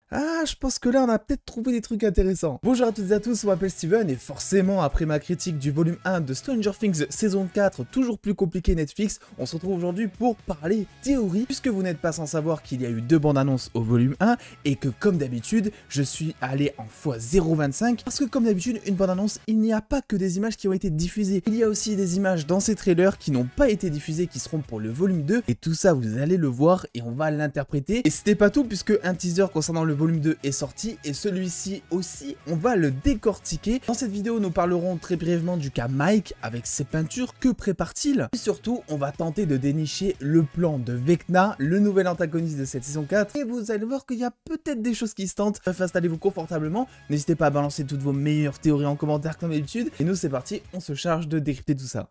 Ah, je pense que là, on a peut-être trouvé des trucs intéressants. Bonjour à toutes et à tous, on m'appelle Steven, et forcément, après ma critique du volume 1 de Stranger Things saison 4, toujours plus compliqué Netflix, on se retrouve aujourd'hui pour parler théorie, puisque vous n'êtes pas sans savoir qu'il y a eu 2 bandes annonces au volume 1, et que comme d'habitude, je suis allé en x0,25, parce que comme d'habitude, une bande annonce, il n'y a pas que des images qui ont été diffusées, il y a aussi des images dans ces trailers qui n'ont pas été diffusées, qui seront pour le volume 2, et tout ça, vous allez le voir, et on va l'interpréter. Et c'était pas tout, puisque un teaser concernant le volume 2 est sorti et celui-ci aussi, on va le décortiquer. Dans cette vidéo, nous parlerons très brièvement du cas Mike avec ses peintures, que prépare-t-il? Et surtout, on va tenter de dénicher le plan de Vecna, le nouvel antagoniste de cette saison 4, et vous allez voir qu'il y a peut-être des choses qui se tentent. Bref, installez-vous confortablement, n'hésitez pas à balancer toutes vos meilleures théories en commentaire comme d'habitude, et nous c'est parti, on se charge de décrypter tout ça.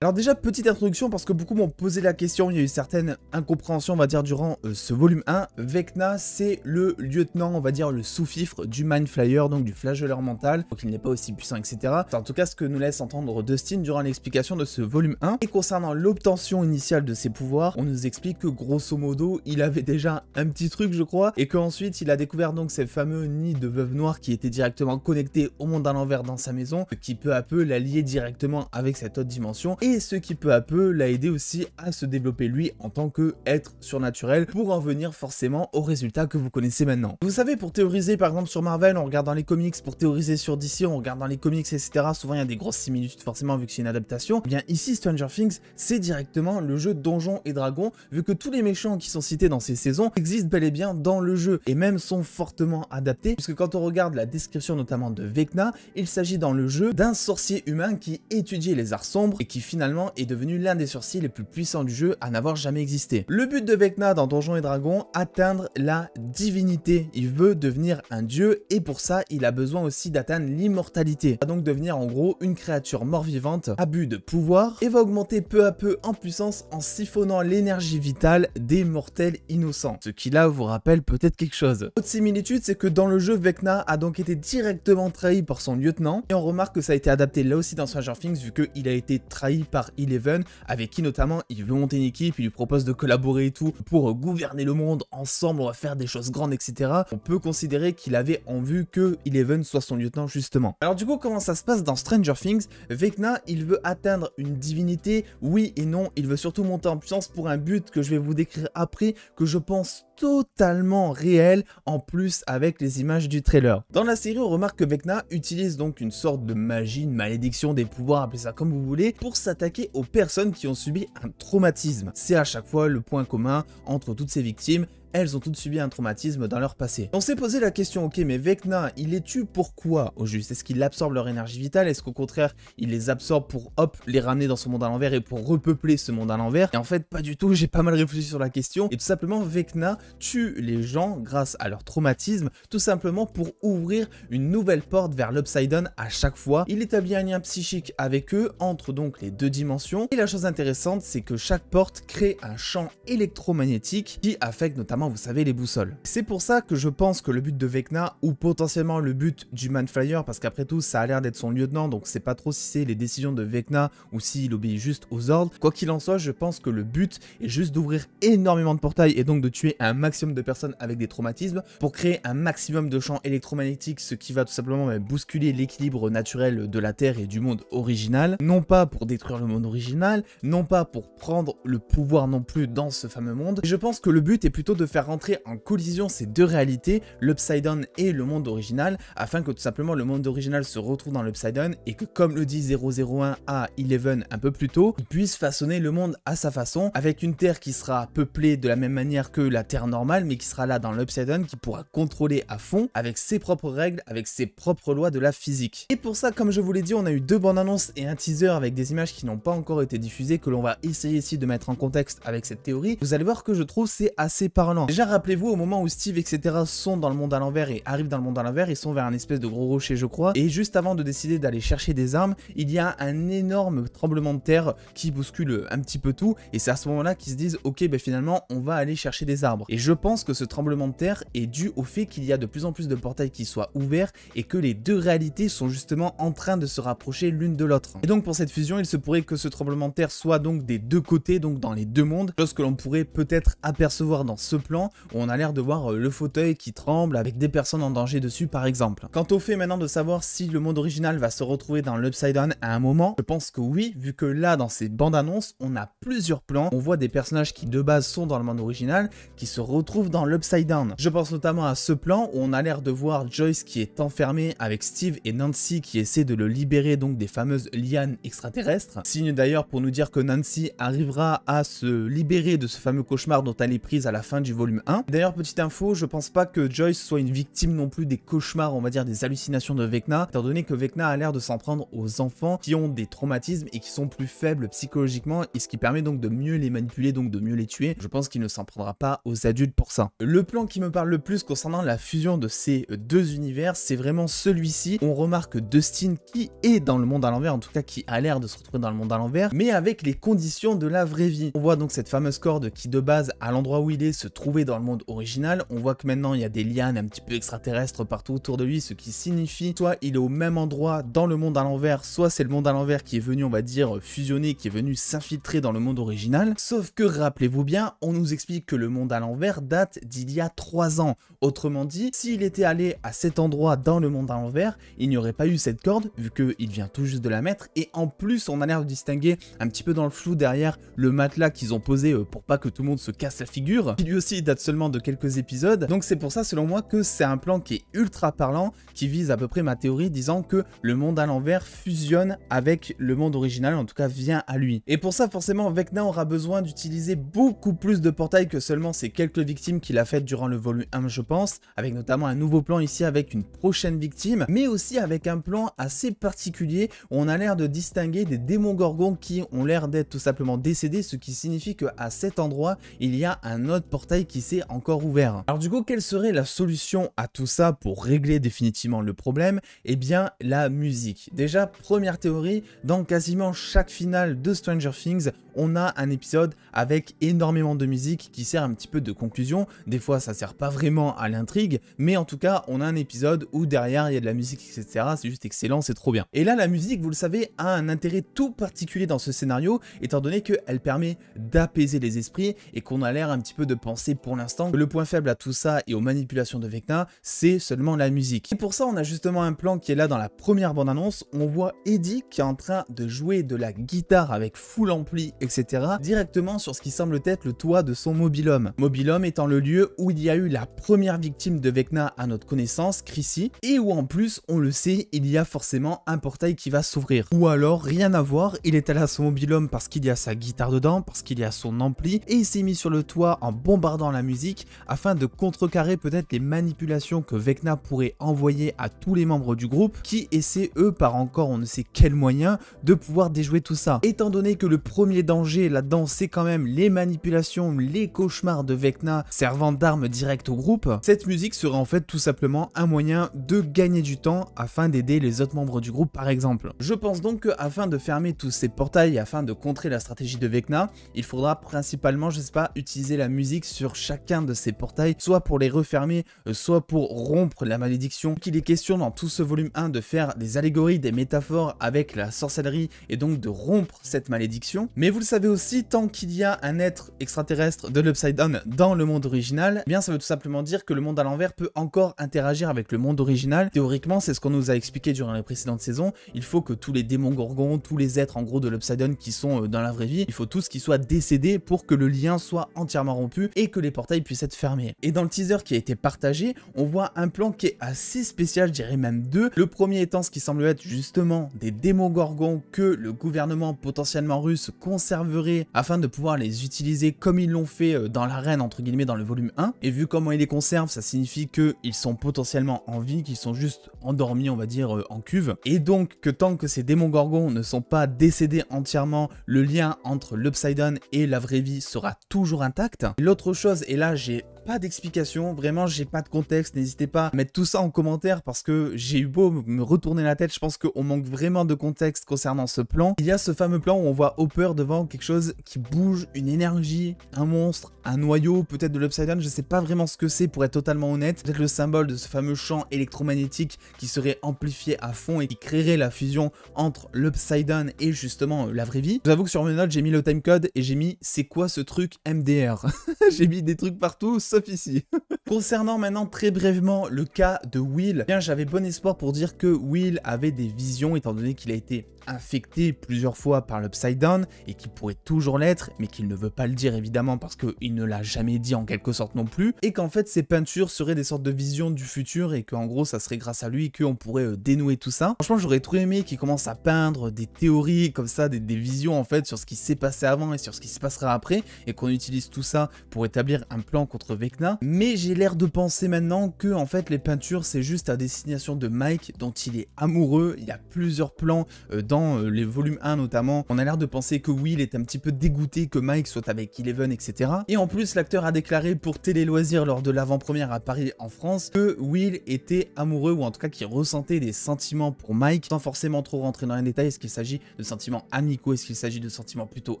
Alors déjà, petite introduction parce que beaucoup m'ont posé la question, il y a eu certaines incompréhensions on va dire durant ce volume 1. Vecna c'est le lieutenant, on va dire le sous-fifre du Mind Flayer, donc du flageoleur mental, donc il n'est pas aussi puissant etc. C'est en tout cas ce que nous laisse entendre Dustin durant l'explication de ce volume 1. Et concernant l'obtention initiale de ses pouvoirs, on nous explique que grosso modo il avait déjà un petit truc je crois, et qu'ensuite il a découvert donc ces fameux nids de veuve noire qui étaient directement connectés au monde à l'envers dans sa maison, ce qui peu à peu l'a lié directement avec cette autre dimension, et ce qui peu à peu l'a aidé aussi à se développer lui en tant qu'être surnaturel pour en venir forcément au résultat que vous connaissez maintenant. Vous savez, pour théoriser par exemple sur Marvel, on regarde dans les comics, pour théoriser sur DC, on regarde dans les comics etc. Souvent il y a des grosses similitudes forcément vu que c'est une adaptation. Eh bien ici Stranger Things c'est directement le jeu Donjons et Dragons, vu que tous les méchants qui sont cités dans ces saisons existent bel et bien dans le jeu et même sont fortement adaptés, puisque quand on regarde la description notamment de Vecna, il s'agit dans le jeu d'un sorcier humain qui étudiait les arts sombres et qui finalement est devenu l'un des sorciers les plus puissants du jeu à n'avoir jamais existé. Le but de Vecna dans Donjons et Dragons, atteindre la divinité. Il veut devenir un dieu et pour ça, il a besoin aussi d'atteindre l'immortalité. Il va donc devenir en gros une créature mort-vivante à but de pouvoir et va augmenter peu à peu en puissance en siphonnant l'énergie vitale des mortels innocents. Ce qui là vous rappelle peut-être quelque chose. Autre similitude, c'est que dans le jeu, Vecna a donc été directement trahi par son lieutenant et on remarque que ça a été adapté là aussi dans Stranger Things vu qu'il a été trahi par Eleven, avec qui notamment il veut monter une équipe, il lui propose de collaborer et tout pour gouverner le monde ensemble, on va faire des choses grandes etc. On peut considérer qu'il avait en vue que Eleven soit son lieutenant justement. Alors du coup comment ça se passe dans Stranger Things? Vecna il veut atteindre une divinité, oui et non, il veut surtout monter en puissance pour un but que je vais vous décrire après, que je pense totalement réel en plus avec les images du trailer. Dans la série on remarque que Vecna utilise donc une sorte de magie, une malédiction, des pouvoirs, appelez ça comme vous voulez, pour s'attaquer aux personnes qui ont subi un traumatisme. C'est à chaque fois le point commun entre toutes ces victimes. Elles ont toutes subi un traumatisme dans leur passé. On s'est posé la question, ok, mais Vecna, il les tue pourquoi au juste? Est-ce qu'il absorbe leur énergie vitale? Est-ce qu'au contraire, il les absorbe pour, hop, les ramener dans son monde à l'envers et pour repeupler ce monde à l'envers? Et en fait, pas du tout, j'ai pas mal réfléchi sur la question. Et tout simplement, Vecna tue les gens grâce à leur traumatisme, tout simplement pour ouvrir une nouvelle porte vers l'Upside Down à chaque fois. Il établit un lien psychique avec eux, entre donc les deux dimensions. Et la chose intéressante, c'est que chaque porte crée un champ électromagnétique qui affecte notamment, vous savez, les boussoles. C'est pour ça que je pense que le but de Vecna, ou potentiellement le but du Mind Flayer, parce qu'après tout ça a l'air d'être son lieutenant, donc c'est pas trop si c'est les décisions de Vecna ou s'il obéit juste aux ordres. Quoi qu'il en soit, je pense que le but est juste d'ouvrir énormément de portails et donc de tuer un maximum de personnes avec des traumatismes pour créer un maximum de champs électromagnétiques, ce qui va tout simplement bousculer l'équilibre naturel de la Terre et du monde original. Non pas pour détruire le monde original, non pas pour prendre le pouvoir non plus dans ce fameux monde. Et je pense que le but est plutôt de faire rentrer en collision ces deux réalités, l'Upside Down et le monde original, afin que tout simplement le monde original se retrouve dans l'Upside Down et que, comme le dit 001 à Eleven un peu plus tôt, il puisse façonner le monde à sa façon, avec une Terre qui sera peuplée de la même manière que la Terre normale, mais qui sera là dans l'Upside Down, qui pourra contrôler à fond, avec ses propres règles, avec ses propres lois de la physique. Et pour ça, comme je vous l'ai dit, on a eu 2 bandes annonces et un teaser avec des images qui n'ont pas encore été diffusées, que l'on va essayer ici de mettre en contexte avec cette théorie. Vous allez voir que je trouve c'est assez parlant. simplement. Déjà rappelez-vous au moment où Steve etc sont dans le monde à l'envers et arrivent dans le monde à l'envers, ils sont vers un espèce de gros rocher je crois, et juste avant de décider d'aller chercher des armes, il y a un énorme tremblement de terre qui bouscule un petit peu tout, et c'est à ce moment là qu'ils se disent ok ben finalement on va aller chercher des arbres. Et je pense que ce tremblement de terre est dû au fait qu'il y a de plus en plus de portails qui soient ouverts et que les deux réalités sont justement en train de se rapprocher l'une de l'autre. Et donc pour cette fusion il se pourrait que ce tremblement de terre soit donc des deux côtés, donc dans les deux mondes, chose que l'on pourrait peut-être apercevoir dans ce plan où on a l'air de voir le fauteuil qui tremble avec des personnes en danger dessus par exemple. Quant au fait maintenant de savoir si le monde original va se retrouver dans l'Upside Down à un moment, je pense que oui, vu que là dans ces bandes annonces on a plusieurs plans, on voit des personnages qui de base sont dans le monde original qui se retrouvent dans l'Upside Down. Je pense notamment à ce plan où on a l'air de voir Joyce qui est enfermée avec Steve et Nancy qui essaie de le libérer donc des fameuses lianes extraterrestres. Signe d'ailleurs pour nous dire que Nancy arrivera à se libérer de ce fameux cauchemar dont elle est prise à la fin du volume 1. D'ailleurs petite info, je pense pas que Joyce soit une victime non plus des cauchemars, on va dire des hallucinations de Vecna, étant donné que Vecna a l'air de s'en prendre aux enfants qui ont des traumatismes et qui sont plus faibles psychologiquement, et ce qui permet donc de mieux les manipuler, donc de mieux les tuer. Je pense qu'il ne s'en prendra pas aux adultes pour ça. Le plan qui me parle le plus concernant la fusion de ces deux univers, c'est vraiment celui-ci. On remarque Dustin qui est dans le monde à l'envers, en tout cas qui a l'air de se retrouver dans le monde à l'envers, mais avec les conditions de la vraie vie. On voit donc cette fameuse corde qui de base, à l'endroit où il est, se trouvait dans le monde original. On voit que maintenant il y a des lianes un petit peu extraterrestres partout autour de lui, ce qui signifie soit il est au même endroit dans le monde à l'envers, soit c'est le monde à l'envers qui est venu, on va dire, fusionner, qui est venu s'infiltrer dans le monde original. Sauf que rappelez-vous bien, on nous explique que le monde à l'envers date d'il y a 3 ans. Autrement dit, s'il était allé à cet endroit dans le monde à l'envers, il n'y aurait pas eu cette corde, vu qu'il vient tout juste de la mettre, et en plus on a l'air de distinguer un petit peu dans le flou derrière le matelas qu'ils ont posé pour pas que tout le monde se casse la figure, qui lui aussi date seulement de quelques épisodes. Donc c'est pour ça selon moi que c'est un plan qui est ultra parlant, qui vise à peu près ma théorie disant que le monde à l'envers fusionne avec le monde original, en tout cas vient à lui. Et pour ça forcément Vecna aura besoin d'utiliser beaucoup plus de portails que seulement ces quelques victimes qu'il a faites durant le volume 1 je pense, avec notamment un nouveau plan ici avec une prochaine victime, mais aussi avec un plan assez particulier où on a l'air de distinguer des démons gorgons qui ont l'air d'être tout simplement décédés, ce qui signifie qu'à cet endroit il y a un autre portail qui s'est encore ouvert. Alors du coup quelle serait la solution à tout ça pour régler définitivement le problème? Eh bien la musique. Déjà première théorie, dans quasiment chaque finale de Stranger Things on a un épisode avec énormément de musique qui sert un petit peu de conclusion. Des fois ça sert pas vraiment à l'intrigue, mais en tout cas on a un épisode où derrière il y a de la musique etc, c'est juste excellent, c'est trop bien. Et là la musique vous le savez a un intérêt tout particulier dans ce scénario, étant donné qu'elle permet d'apaiser les esprits et qu'on a l'air un petit peu de penser pour l'instant que le point faible à tout ça et aux manipulations de Vecna c'est seulement la musique. Et pour ça on a justement un plan qui est là dans la première bande annonce, on voit Eddie qui est en train de jouer de la guitare avec full ampli etc. directement sur ce qui semble être le toit de son mobil-home. Mobil-home étant le lieu où il y a eu la première victime de Vecna à notre connaissance, Chrissy, et où en plus, on le sait, il y a forcément un portail qui va s'ouvrir. Ou alors, rien à voir, il est allé à son mobil-home parce qu'il y a sa guitare dedans, parce qu'il y a son ampli, et il s'est mis sur le toit en bombardant la musique afin de contrecarrer peut-être les manipulations que Vecna pourrait envoyer à tous les membres du groupe qui essaient eux par encore on ne sait quel moyen de pouvoir déjouer tout ça. Étant donné que le premier danger là-dedans c'est quand même les manipulations, les cauchemars de Vecna servant d'arme directe au groupe, cette musique serait en fait tout simplement un moyen de gagner du temps afin d'aider les autres membres du groupe par exemple. Je pense donc qu'afin de fermer tous ces portails et afin de contrer la stratégie de Vecna, il faudra principalement, je sais pas, utiliser la musique sur chacun de ces portails, soit pour les refermer, soit pour rompre la malédiction. Qu'il est question dans tout ce volume 1 de faire des allégories, des métaphores avec la sorcellerie et donc de rompre cette malédiction. Mais vous le savez aussi, tant qu'il y a un être extraterrestre de l'Upside Down dans le monde original, eh bien ça veut tout simplement dire que le monde à l'envers peut encore interagir avec le monde original. Théoriquement, c'est ce qu'on nous a expliqué durant les précédentes saisons, il faut que tous les démons gorgons, tous les êtres en gros de l'Upside Down qui sont dans la vraie vie, il faut tous qu'ils soient décédés pour que le lien soit entièrement rompu et que les portails puissent être fermés. Et dans le teaser qui a été partagé, on voit un plan qui est assez spécial, je dirais même deux. Le premier étant ce qui semble être justement des démons gorgons que le gouvernement potentiellement russe conserverait afin de pouvoir les utiliser comme ils l'ont fait dans l'arène entre guillemets dans le volume 1. Et vu comment ils les conservent, ça signifie qu'ils sont potentiellement en vie, qu'ils sont juste endormis on va dire en cuve. Et donc que tant que ces démons gorgons ne sont pas décédés entièrement, le lien entre l'Upside Down et la vraie vie sera toujours intact. L'autre chose, et là j'ai pas d'explication, vraiment j'ai pas de contexte, n'hésitez pas à mettre tout ça en commentaire parce que j'ai eu beau me retourner la tête, je pense qu'on manque vraiment de contexte concernant ce plan. Il y a ce fameux plan où on voit Hopper devant quelque chose qui bouge, une énergie, un monstre, un noyau, peut-être de l'Upside Down, je sais pas vraiment ce que c'est pour être totalement honnête, peut-être le symbole de ce fameux champ électromagnétique qui serait amplifié à fond et qui créerait la fusion entre l'Upside Down et justement la vraie vie. Je vous avoue que sur mes notes j'ai mis le timecode et j'ai mis c'est quoi ce truc MDR. J'ai mis des trucs partout sauf ici. Concernant maintenant très brièvement le cas de Will, eh bien j'avais bon espoir pour dire que Will avait des visions étant donné qu'il a été infecté plusieurs fois par l'Upside Down et qu'il pourrait toujours l'être mais qu'il ne veut pas le dire évidemment parce qu'il ne l'a jamais dit en quelque sorte non plus et qu'en fait ces peintures seraient des sortes de visions du futur et qu'en gros ça serait grâce à lui qu'on pourrait dénouer tout ça. Franchement j'aurais trop aimé qu'il commence à peindre des théories comme ça, des visions en fait sur ce qui s'est passé avant et sur ce qui se passera après et qu'on utilise tout ça pour établir un plan contre Vecna, mais j'ai l'air de penser maintenant que en fait les peintures c'est juste à destination de Mike dont il est amoureux. Il y a plusieurs plans dans les volumes 1 notamment, on a l'air de penser que Will est un petit peu dégoûté que Mike soit avec Eleven, etc. Et en plus, l'acteur a déclaré pour Télé Loisirs lors de l'avant-première à Paris en France que Will était amoureux ou en tout cas qu'il ressentait des sentiments pour Mike, sans forcément trop rentrer dans les détails. Est-ce qu'il s'agit de sentiments amicaux, est-ce qu'il s'agit de sentiments plutôt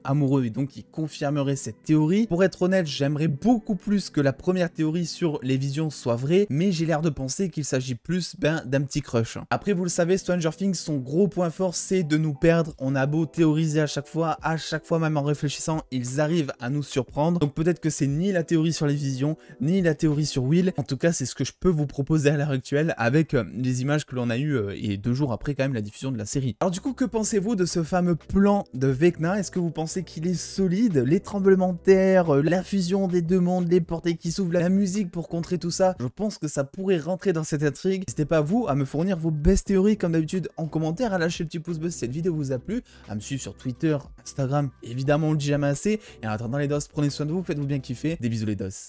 amoureux et donc il confirmerait cette théorie. Pour être honnête, j'aimerais beaucoup plus que la première théorie sur les visions soit vraie, mais j'ai l'air de penser qu'il s'agit plus d'un petit crush. Après, vous le savez, Stranger Things, son gros point fort, c'est de nous perdre. On a beau théoriser à chaque fois même en réfléchissant, ils arrivent à nous surprendre. Donc peut-être que c'est ni la théorie sur les visions, ni la théorie sur Will. En tout cas, c'est ce que je peux vous proposer à l'heure actuelle avec les images que l'on a eues et 2 jours après quand même la diffusion de la série. Alors du coup, que pensez-vous de ce fameux plan de Vecna? Est-ce que vous pensez qu'il est solide? Les tremblements de terre, la fusion des deux mondes, les portails qui s'ouvrent, la musique pour contrer tout ça, je pense que ça pourrait rentrer dans cette intrigue. N'hésitez pas vous à me fournir vos best théories comme d'habitude en commentaire, à lâcher le petit pouce bleu si cette vidéo vous a plu, à me suivre sur Twitter, Instagram, évidemment on le dit jamais assez, et en attendant les dos, prenez soin de vous, faites-vous bien kiffer, des bisous les dos.